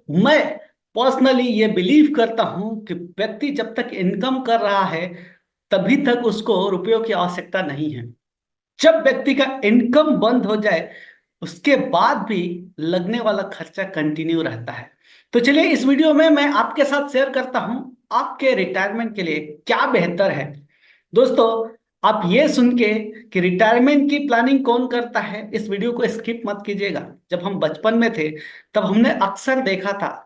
मैं पर्सनली ये बिलीव करता हूं कि व्यक्ति जब तक इनकम कर रहा है तभी तक उसको रुपयों की आवश्यकता नहीं है। जब व्यक्ति का इनकम बंद हो जाए उसके बाद भी लगने वाला खर्चा कंटिन्यू रहता है। तो चलिए इस वीडियो में मैं आपके साथ शेयर करता हूं आपके रिटायरमेंट के लिए क्या बेहतर है। दोस्तों, आप ये सुन के कि रिटायरमेंट की प्लानिंग कौन करता है, इस वीडियो को स्किप मत कीजिएगा। जब हम बचपन में थे तब हमने अक्सर देखा था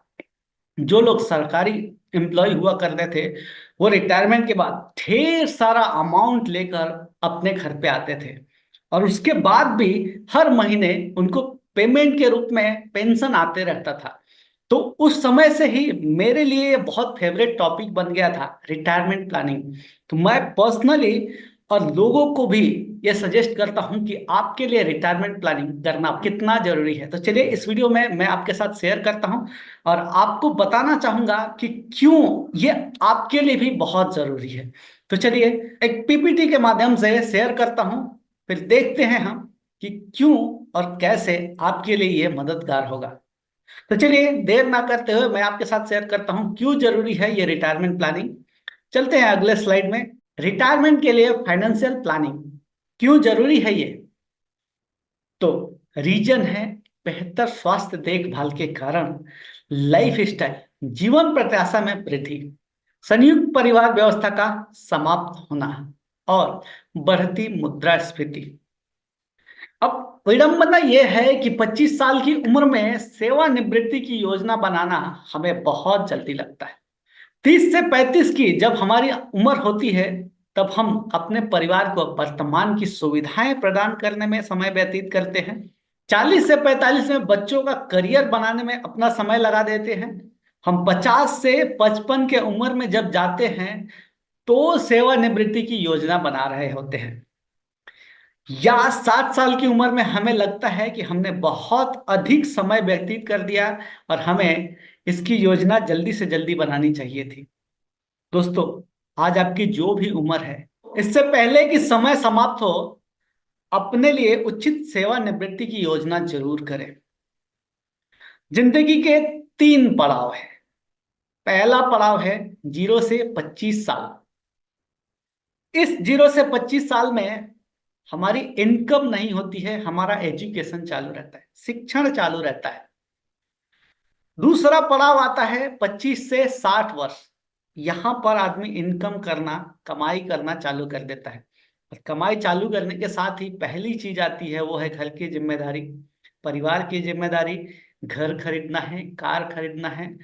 जो लोग सरकारी एम्प्लॉय हुआ करते थे वो रिटायरमेंट के बाद ढेर सारा अमाउंट लेकर अपने घर पे आते थे और उसके बाद भी हर महीने उनको पेमेंट के रूप में पेंशन आते रहता था। तो उस समय से ही मेरे लिए ये बहुत फेवरेट टॉपिक बन गया था रिटायरमेंट प्लानिंग। तो मैं पर्सनली और लोगों को भी ये सजेस्ट करता हूं कि आपके लिए रिटायरमेंट प्लानिंग करना कितना जरूरी है। तो चलिए इस वीडियो में मैं आपके साथ शेयर करता हूं और आपको बताना चाहूंगा कि क्यों ये आपके लिए भी बहुत जरूरी है। तो चलिए एक पीपीटी के माध्यम से शेयर करता हूं, फिर देखते हैं हम कि क्यों और कैसे आपके लिए ये मददगार होगा। तो चलिए देर ना करते हुए मैं आपके साथ शेयर करता हूं क्यों जरूरी है ये रिटायरमेंट प्लानिंग। चलते हैं अगले स्लाइड में। रिटायरमेंट के लिए फाइनेंशियल प्लानिंग क्यों जरूरी है ये। तो रीजन है बेहतर स्वास्थ्य देखभाल के कारण, लाइफ स्टाइल जीवन प्रत्याशा में वृद्धि, संयुक्त परिवार व्यवस्था का समाप्त होना और बढ़ती मुद्रास्फीति। अब विडंबना यह है कि 25 साल की उम्र में सेवानिवृत्ति की योजना बनाना हमें बहुत जल्दी लगता है। 30 से 35 की जब हमारी उम्र होती है तब हम अपने परिवार को वर्तमान की सुविधाएं प्रदान करने में समय व्यतीत करते हैं। 40 से 45 में बच्चों का करियर बनाने में अपना समय लगा देते हैं। हम 50 से 55 के उम्र में जब जाते हैं तो सेवानिवृत्ति की योजना बना रहे होते हैं। या 60 साल की उम्र में हमें लगता है कि हमने बहुत अधिक समय व्यतीत कर दिया और हमें इसकी योजना जल्दी से जल्दी बनानी चाहिए थी। दोस्तों, आज आपकी जो भी उम्र है इससे पहले कि समय समाप्त हो अपने लिए उचित सेवानिवृत्ति की योजना जरूर करें। जिंदगी के 3 पड़ाव है। पहला पड़ाव है 0 से 25 साल। इस 0 से 25 साल में हमारी इनकम नहीं होती है, हमारा एजुकेशन चालू रहता है, शिक्षण चालू रहता है। दूसरा पड़ाव आता है 25 से 60 वर्ष। यहां पर आदमी इनकम करना, कमाई करना चालू कर देता है। और कमाई चालू करने के साथ ही पहली चीज आती है वो है घर की जिम्मेदारी, परिवार की जिम्मेदारी। घर खरीदना है, कार खरीदना है,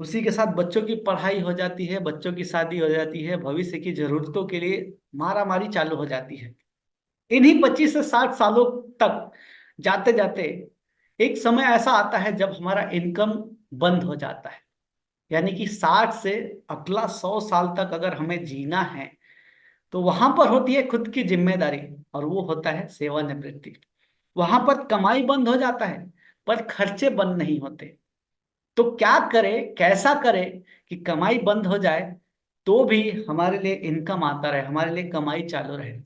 उसी के साथ बच्चों की पढ़ाई हो जाती है, बच्चों की शादी हो जाती है, भविष्य की जरूरतों के लिए मारा मारी चालू हो जाती है। इन्हीं 25 से 60 सालों तक जाते जाते एक समय ऐसा आता है जब हमारा इनकम बंद हो जाता है। यानी कि 60 से अगला 100 साल तक अगर हमें जीना है तो वहां पर होती है खुद की जिम्मेदारी और वो होता है सेवानिवृत्ति। वहां पर कमाई बंद हो जाता है पर खर्चे बंद नहीं होते। तो क्या करें, कैसा करें कि कमाई बंद हो जाए तो भी हमारे लिए इनकम आता रहे, हमारे लिए कमाई चालू रहे।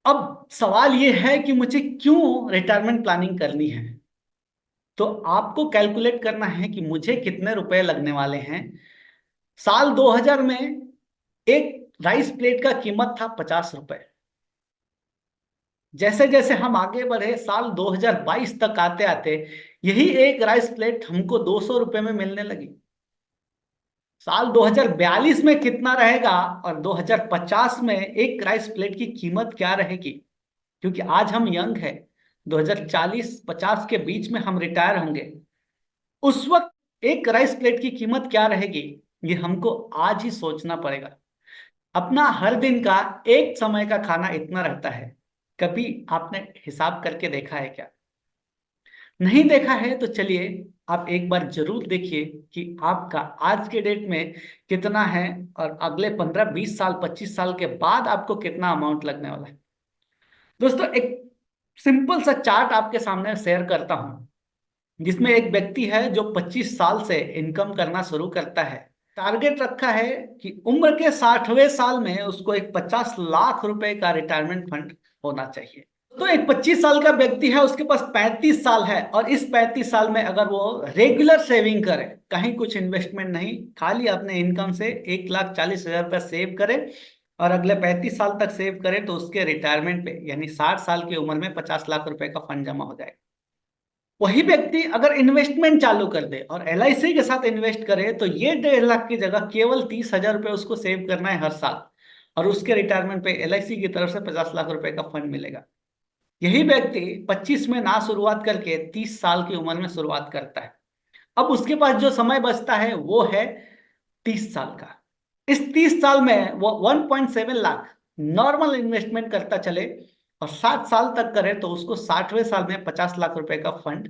अब सवाल ये है कि मुझे क्यों रिटायरमेंट प्लानिंग करनी है। तो आपको कैलकुलेट करना है कि मुझे कितने रुपए लगने वाले हैं। साल 2000 में एक राइस प्लेट का कीमत था 50 रुपए। जैसे जैसे हम आगे बढ़े साल 2022 तक आते आते यही एक राइस प्लेट हमको 200 रुपए में मिलने लगी। साल 2042 में कितना रहेगा और 2050 में एक राइस प्लेट की कीमत क्या रहेगी, क्योंकि आज हम यंग है, 2040-50 के बीच में हम रिटायर होंगे। उस वक्त एक राइस प्लेट की कीमत क्या रहेगी ये हमको आज ही सोचना पड़ेगा। अपना हर दिन का एक समय का खाना इतना रहता है, कभी आपने हिसाब करके देखा है क्या? नहीं देखा है तो चलिए आप एक बार जरूर देखिए कि आपका आज के डेट में कितना है और अगले 15-20 साल 25 साल के बाद आपको कितना अमाउंट लगने वाला है। दोस्तों, एक सिंपल सा चार्ट आपके सामने शेयर करता हूं जिसमें एक व्यक्ति है जो 25 साल से इनकम करना शुरू करता है। टारगेट रखा है कि उम्र के 60वें साल में उसको एक 50 लाख रुपए का रिटायरमेंट फंड होना चाहिए। तो एक 25 साल का व्यक्ति है, उसके पास 35 साल है, और इस 35 साल में अगर वो रेगुलर सेविंग करे, कहीं कुछ इन्वेस्टमेंट नहीं, खाली अपने इनकम से 1,40,000 रुपये सेव करे और अगले 35 साल तक सेव करे, तो उसके रिटायरमेंट पे यानी 60 साल की उम्र में 50 लाख रुपए का फंड जमा हो जाएगा। वही व्यक्ति अगर इन्वेस्टमेंट चालू कर दे और एलआईसी के साथ इन्वेस्ट करे, तो ये 1.5 लाख की जगह केवल 30,000 रुपये उसको सेव करना है हर साल, और उसके रिटायरमेंट पे एलआईसी की तरफ से 50 लाख रुपए का फंड मिलेगा। यही व्यक्ति 25 में ना शुरुआत करके 30 साल की उम्र में शुरुआत करता है। अब उसके पास जो समय बचता है वो है 30 साल का। इस 30 साल में वो 1.7 लाख नॉर्मल इन्वेस्टमेंट करता चले और 7 साल तक करे, तो उसको 60वें साल में 50 लाख रुपए का फंड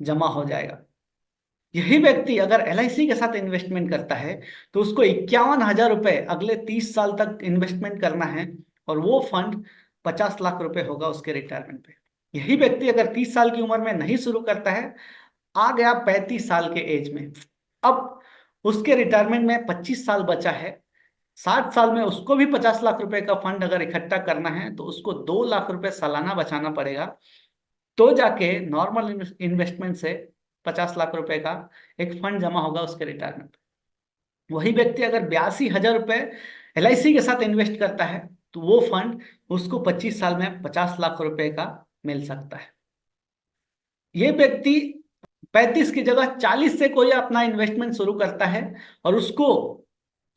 जमा हो जाएगा। यही व्यक्ति अगर एलआईसी के साथ इन्वेस्टमेंट करता है, तो उसको 51,000 रुपए अगले 30 साल तक इन्वेस्टमेंट करना है, और वो फंड 50 लाख रुपए होगा उसके रिटायरमेंट पे। यही व्यक्ति अगर 30 साल की उम्र में नहीं शुरू करता है, आ गया 35 साल के एज में, अब उसके रिटायरमेंट में 25 साल बचा है, 60 साल में उसको भी 50 लाख रुपए का फंड अगर इकट्ठा करना है, तो उसको 2 लाख रुपए सालाना बचाना पड़ेगा, तो जाके नॉर्मल इन्वेस्टमेंट से 50 लाख रुपए का एक फंड जमा होगा उसके रिटायरमेंट। वही व्यक्ति अगर 82,000 रुपए एलआईसी के साथ इन्वेस्ट करता है, तो वो फंड उसको 25 साल में 50 लाख रुपए का मिल सकता है। ये व्यक्ति 35 की जगह 40 से कोई अपना इन्वेस्टमेंट शुरू करता है और उसको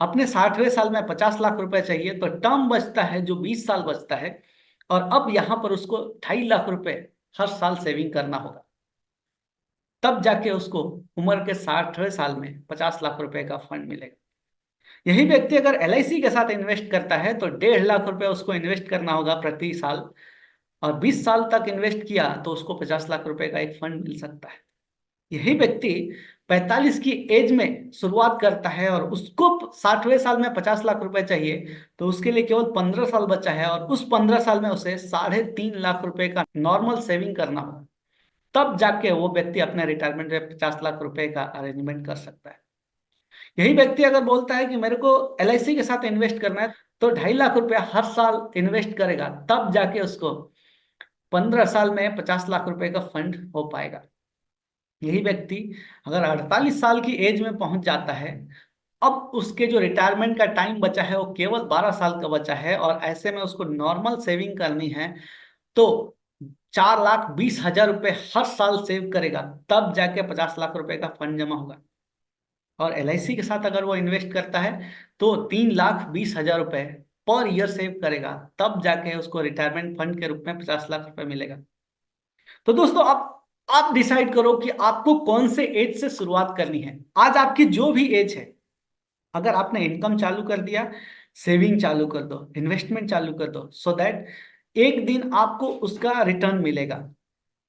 अपने 60वें साल में 50 लाख रुपए चाहिए, तो टर्म बचता है जो 20 साल बचता है, और अब यहां पर उसको 2.5 लाख रुपए हर साल सेविंग करना होगा, तब जाके उसको उम्र के 60वें साल में 50 लाख रुपए का फंड मिलेगा। यही व्यक्ति अगर एलआईसी के साथ इन्वेस्ट करता है, तो 1.5 लाख रुपए उसको इन्वेस्ट करना होगा प्रति साल, और 20 साल तक इन्वेस्ट किया तो उसको 50 लाख रुपए का एक फंड मिल सकता है। यही व्यक्ति 45 की एज में शुरुआत करता है और उसको 60वें साल में 50 लाख रुपए चाहिए, तो उसके लिए केवल 15 साल बचा है, और उस 15 साल में उसे 3.5 लाख रुपए का नॉर्मल सेविंग करना होगा, तब जाके वो व्यक्ति अपने रिटायरमेंट में 50 लाख रुपए का अरेंजमेंट कर सकता है। यही व्यक्ति अगर बोलता है कि मेरे को एलआईसी के साथ इन्वेस्ट करना है, तो 2.5 लाख रुपया हर साल इन्वेस्ट करेगा, तब जाके उसको 15 साल में 50 लाख रुपए का फंड हो पाएगा। यही व्यक्ति अगर 48 साल की एज में पहुंच जाता है, अब उसके जो रिटायरमेंट का टाइम बचा है वो केवल 12 साल का बचा है, और ऐसे में उसको नॉर्मल सेविंग करनी है, तो 4,20,000 रुपये हर साल सेव करेगा, तब जाके 50 लाख रुपए का फंड जमा होगा। और एलआईसी के साथ अगर वो इन्वेस्ट करता है, तो 3,20,000 रुपये पर ईयर सेव करेगा, तब जाके उसको रिटायरमेंट फंड के रूप में 50 लाख रुपए मिलेगा। तो दोस्तों, आप डिसाइड करो कि आपको कौन से एज से शुरुआत करनी है। आज आपकी जो भी एज है, अगर आपने इनकम चालू कर दिया, सेविंग चालू कर दो, इन्वेस्टमेंट चालू कर दो, सो दैट एक दिन आपको उसका रिटर्न मिलेगा।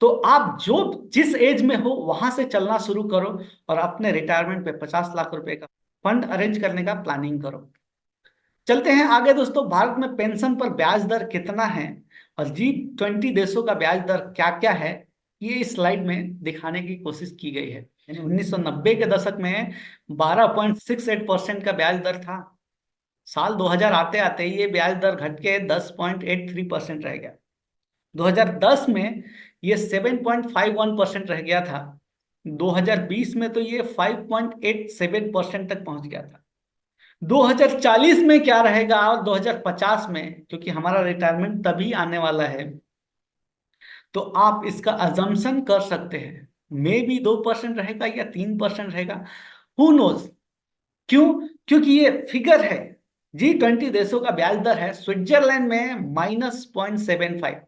तो आप जो जिस एज में हो वहां से चलना शुरू करो, और अपने रिटायरमेंट पे 50 लाख रुपए का फंड अरेंज करने का प्लानिंग करो। चलते हैं आगे दोस्तों, भारत में पेंशन पर ब्याज दर कितना है और G20 देशों का ब्याज दर क्या क्या है, ये इस स्लाइड में दिखाने की कोशिश की गई है। यानी 1990 के दशक में 12.68% का ब्याज दर था। साल 2000 आते आते ये ब्याज दर घट के 10.83% रह गया। 2010 में ये 7.51% रह गया था। 2020 में तो ये 5.87% तक पहुंच गया था। 2040 में क्या रहेगा और 2050 में, क्योंकि हमारा रिटायरमेंट तभी आने वाला है, तो आप इसका अजम्पशन कर सकते हैं, मे बी 2% रहेगा या 3% रहेगा, हु नोज। क्यों? क्योंकि ये फिगर है, G20 देशों का ब्याज दर है। स्विट्जरलैंड में -0.75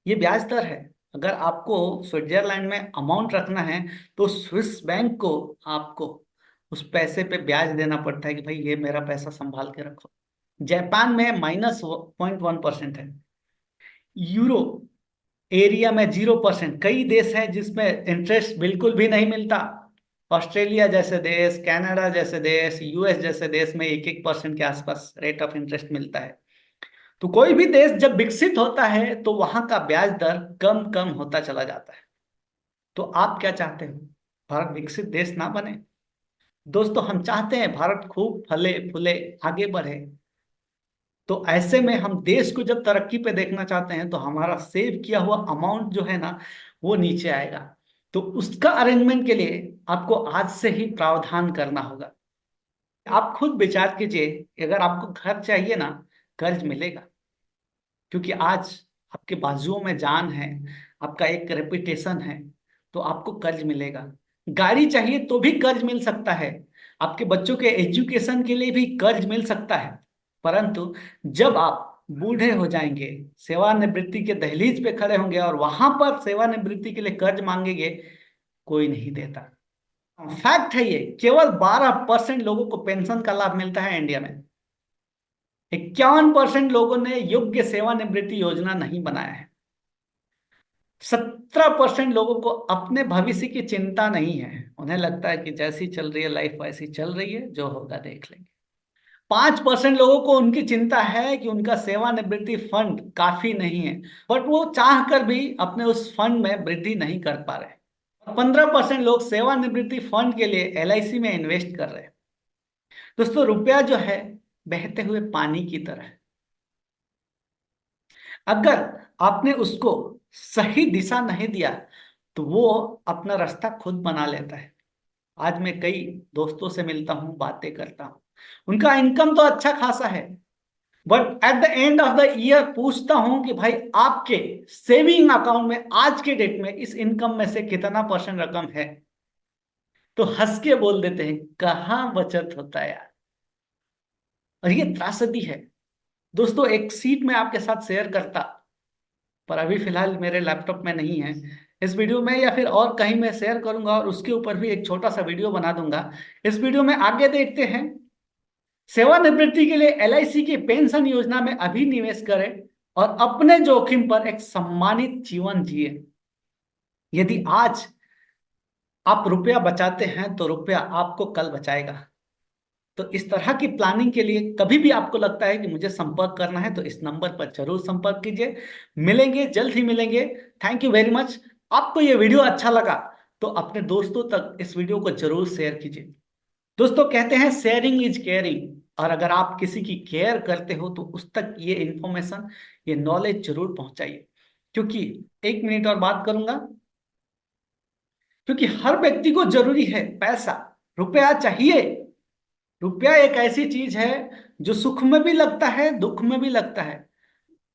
ये ब्याज दर है। अगर आपको स्विट्जरलैंड में अमाउंट रखना है, तो स्विस बैंक को आपको उस पैसे पे ब्याज देना पड़ता है कि भाई ये मेरा पैसा संभाल के रखो। जापान में -0.1% है। यूरो एरिया में 0%। कई देश हैं जिसमें इंटरेस्ट बिल्कुल भी नहीं मिलता। ऑस्ट्रेलिया जैसे देश, कनाडा जैसे देश, यूएस जैसे देश में 1-1% के आसपास रेट ऑफ इंटरेस्ट मिलता है। तो कोई भी देश जब विकसित होता है, तो वहां का ब्याज दर कम कम होता चला जाता है। तो आप क्या चाहते हो? भारत विकसित देश ना बने? दोस्तों, हम चाहते हैं भारत खूब फले फूले, आगे बढ़े। तो ऐसे में हम देश को जब तरक्की पे देखना चाहते हैं तो हमारा सेव किया हुआ अमाउंट जो है ना वो नीचे आएगा। तो उसका अरेंजमेंट के लिए आपको आज से ही प्रावधान करना होगा। आप खुद विचार कीजिए, अगर आपको घर चाहिए ना, कर्ज मिलेगा, क्योंकि आज आपके बाजुओं में जान है, आपका एक रेपुटेशन है, तो आपको कर्ज मिलेगा। गाड़ी चाहिए तो भी कर्ज मिल सकता है, आपके बच्चों के एजुकेशन के लिए भी कर्ज मिल सकता है। परंतु जब आप बूढ़े हो जाएंगे, सेवानिवृत्ति के दहलीज पे खड़े होंगे और वहां पर सेवानिवृत्ति के लिए कर्ज मांगेंगे, कोई नहीं देता। फैक्ट है ये, केवल 12% लोगों को पेंशन का लाभ मिलता है इंडिया में। 51% लोगों ने योग्य सेवानिवृत्ति योजना नहीं बनाया है। 17% लोगों को अपने भविष्य की चिंता नहीं है, उन्हें लगता है कि जैसी चल रही है लाइफ वैसी चल रही है, जो होगा देख लेंगे। 5% लोगों को उनकी चिंता है कि उनका सेवानिवृत्ति फंड काफी नहीं है, बट वो चाह कर भी अपने उस फंड में वृद्धि नहीं कर पा रहे। 15% लोग सेवानिवृत्ति फंड के लिए एलआईसी में इन्वेस्ट कर रहे हैं। दोस्तों, रुपया जो है बहते हुए पानी की तरह है। अगर आपने उसको सही दिशा नहीं दिया तो वो अपना रास्ता खुद बना लेता है। आज मैं कई दोस्तों से मिलता हूं, बातें करता हूं, उनका इनकम तो अच्छा खासा है, but at the end of the year पूछता हूं कि भाई आपके सेविंग अकाउंट में आज के डेट में इस इनकम में से कितना परसेंट रकम है, तो हंस के बोल देते हैं कहाँ बचत होता है यार। और ये त्रासदी है। दोस्तों, एक सीट मैं आपके साथ शेयर करता, पर अभी फिलहाल मेरे लैपटॉप में नहीं है। इस वीडियो में या फिर और कहीं मैं शेयर करूंगा और उसके ऊपर भी एक छोटा सा वीडियो बना दूंगा। इस वीडियो में आगे देखते हैं, सेवानिवृत्ति के लिए एलआईसी की पेंशन योजना में अभी निवेश करें और अपने जोखिम पर एक सम्मानित जीवन जिए। यदि आज आप रुपया बचाते हैं तो रुपया आपको कल बचाएगा। तो इस तरह की प्लानिंग के लिए कभी भी आपको लगता है कि मुझे संपर्क करना है तो इस नंबर पर जरूर संपर्क कीजिए। मिलेंगे, जल्द ही मिलेंगे। Thank you very much. आपको ये वीडियो अच्छा लगा तो अपने दोस्तों तक इस वीडियो को जरूर शेयर कीजिए। दोस्तों, कहते हैं शेयरिंग इज केयरिंग, और अगर आप किसी की केयर करते हो तो उस तक ये इंफॉर्मेशन, ये नॉलेज जरूर पहुंचाइए। क्योंकि 1 मिनट और बात करूंगा, क्योंकि हर व्यक्ति को जरूरी है पैसा, रुपया चाहिए। रुपया एक ऐसी चीज है जो सुख में भी लगता है, दुख में भी लगता है,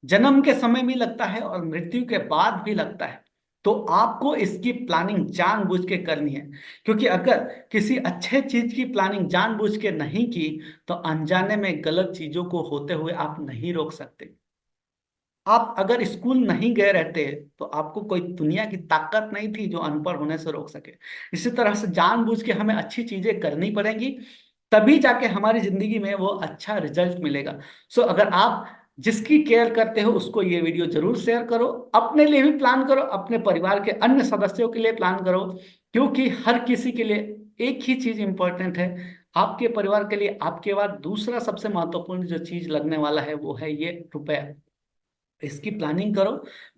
जन्म के समय भी लगता है और मृत्यु के बाद भी लगता है। तो आपको इसकी प्लानिंग जानबूझ के करनी है, क्योंकि अगर किसी अच्छे चीज की प्लानिंग जानबूझ के नहीं की तो अनजाने में गलत चीजों को होते हुए आप नहीं रोक सकते। आप अगर स्कूल नहीं गए रहते तो आपको कोई दुनिया की ताकत नहीं थी जो अनपढ़ होने से रोक सके। इसी तरह से जानबूझ के हमें अच्छी चीजें करनी पड़ेंगी, तभी जाके हमारी जिंदगी में वो अच्छा रिजल्ट मिलेगा। सो अगर आप जिसकी केयर करते हो उसको ये वीडियो जरूर शेयर करो, अपने लिए भी प्लान करो, अपने परिवार के अन्य सदस्यों के लिए प्लान करो, क्योंकि हर किसी के लिए एक ही चीज इंपॉर्टेंट है। आपके परिवार के लिए आपके बाद दूसरा सबसे महत्वपूर्ण जो चीज लगने वाला है वो है ये रुपया। इसकी प्लानिंग करो,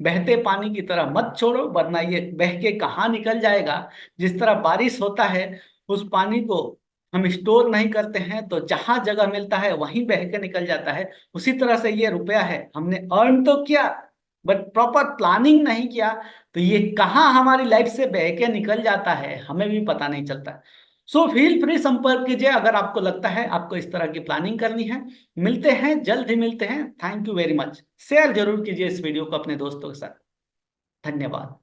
बहते पानी की तरह मत छोड़ो, वरना ये बह के कहाँ निकल जाएगा। जिस तरह बारिश होता है, उस पानी को हम स्टोर नहीं करते हैं तो जहां जगह मिलता है वहीं बह के निकल जाता है। उसी तरह से ये रुपया है, हमने अर्न तो किया बट प्रॉपर प्लानिंग नहीं किया तो ये कहाँ हमारी लाइफ से बह के निकल जाता है, हमें भी पता नहीं चलता। सो फील फ्री, संपर्क कीजिए अगर आपको लगता है आपको इस तरह की प्लानिंग करनी है। मिलते हैं, जल्द ही मिलते हैं। Thank you very much. Share जरूर कीजिए इस वीडियो को अपने दोस्तों के साथ। धन्यवाद।